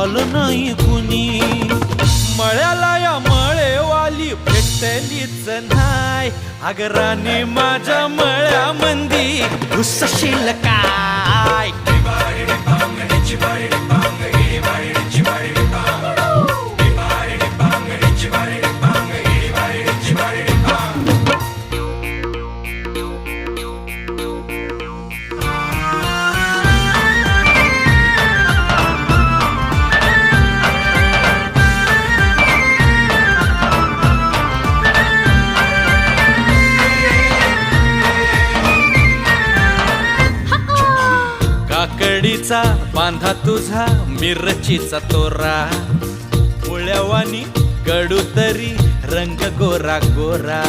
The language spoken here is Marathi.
आलं नाही कुणी. मळ्याला या मळेवाली भेटलीच नाय. अगं राणी माझ्या मळ्यामंदी घुसशील काय. काकडीचा बांधा तुझा मिरचीचा तोरा. मुळ्यावानी कडू तरी रंग गोरा गोरा.